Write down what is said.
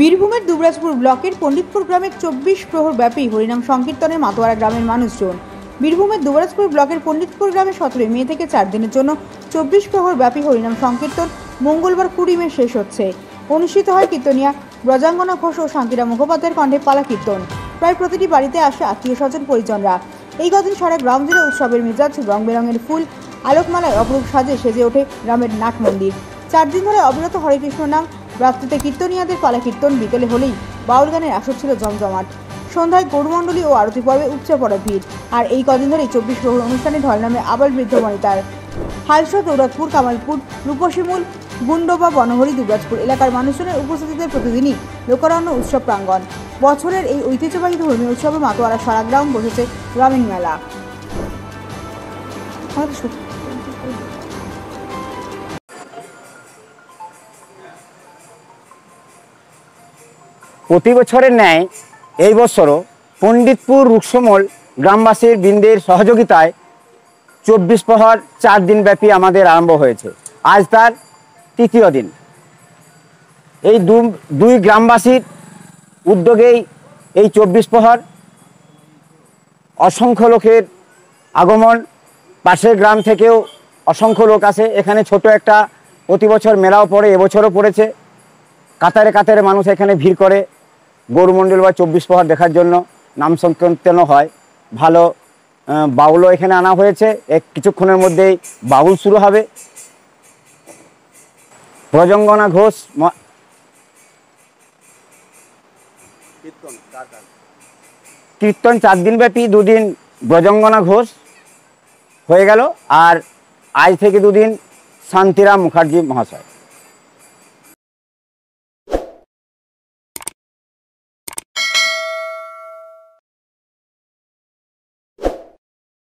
বীরভূমের দুবরাজপুর ব্লকের পণ্ডিতপুর গ্রামের 24 প্রহর ব্যাপী হরিনাম সংকীর্তনে মাতোয়ারা গ্রামের মানুষজন। বীরভূমের দুবরাজপুর ব্লকের পণ্ডিতপুর গ্রামে 17 মে থেকে 4 দিনের জন্য 24 প্রহর ব্যাপী হরিনাম সংকীর্তন মঙ্গলবার 20 মে শেষ হচ্ছে। অনুষ্ঠিত হয় কীর্তনিয়া ব্রজাঙ্গনা ঘোষ ও শান্তিরাম মুখোপাধ্যায়ের কণ্ঠে পালা কীর্তন। প্রায় প্রতিটি বাড়িতে আসে আত্মীয় স্বজন পরিজনরা। এই কদিন সারা গ্রাম জুড়ে উৎসবের মেজাজ, রং বেরঙের ফুল আলোকমালায় অপরূপ সেজে ওঠে গ্রামের নাট মন্দির। 4 দিন ধরে অবিরত হরে কৃষ্ণ নাম, রাত্রিতে কীর্তনিয়াদের পালা কীর্তন, বিকেলে হলেই বাউল গানের আসর ছিল জমজমাট। সন্ধ্যায় গৌরমণ্ডলী ও আরতি পর্বে উপচে পড়ে ভিড়। আর এই কদিন ধরেই 24 প্রহর অনুষ্ঠানে ঢল নামে আবাল বৃদ্ধ বনিতার। হালসা, দৌলতপুর, কামালপুর, রূপসীমূল, গুন্ডবা, বনহরি, দুবরাজপুর এলাকার মানুষজনের উপস্থিতিতে প্রতিদিনই লোকারণ্য উৎসব প্রাঙ্গণ। বছরের এই ঐতিহ্যবাহী ধর্মীয় উৎসবে মাতোয়ারা সারা গ্রাম বসেছে গ্রামীণ মেলা। প্রতি বছরের ন্যায় এই বছরও পণ্ডিতপুর রুকসমল গ্রামবাসীর বৃন্দের সহযোগিতায় 24 প্রহর 4 দিন ব্যাপী আমাদের আরম্ভ হয়েছে। আজ তার তৃতীয় দিন। এই দুই গ্রামবাসীর উদ্যোগেই এই 24 প্রহর, অসংখ্য লোকের আগমন, পাশের গ্রাম থেকেও অসংখ্য লোক আসে। এখানে ছোট একটা প্রতি বছর মেলাও পড়ে, এবছরও পড়েছে। কাতারে কাতারে মানুষ এখানে ভিড় করে গৌরমণ্ডল বা 24 প্রহর দেখার জন্য। নাম সংকীর্তনও হয়, ভালো বাউলও এখানে আনা হয়েছে। কিছুক্ষণের মধ্যেই বাউল শুরু হবে। ব্রজাঙ্গনা ঘোষ কীর্তন 4 দিন ব্যাপী, 2 দিন ব্রজাঙ্গনা ঘোষ হয়ে গেল, আর আজ থেকে 2 দিন শান্তিরাম মুখার্জি মহাশয়।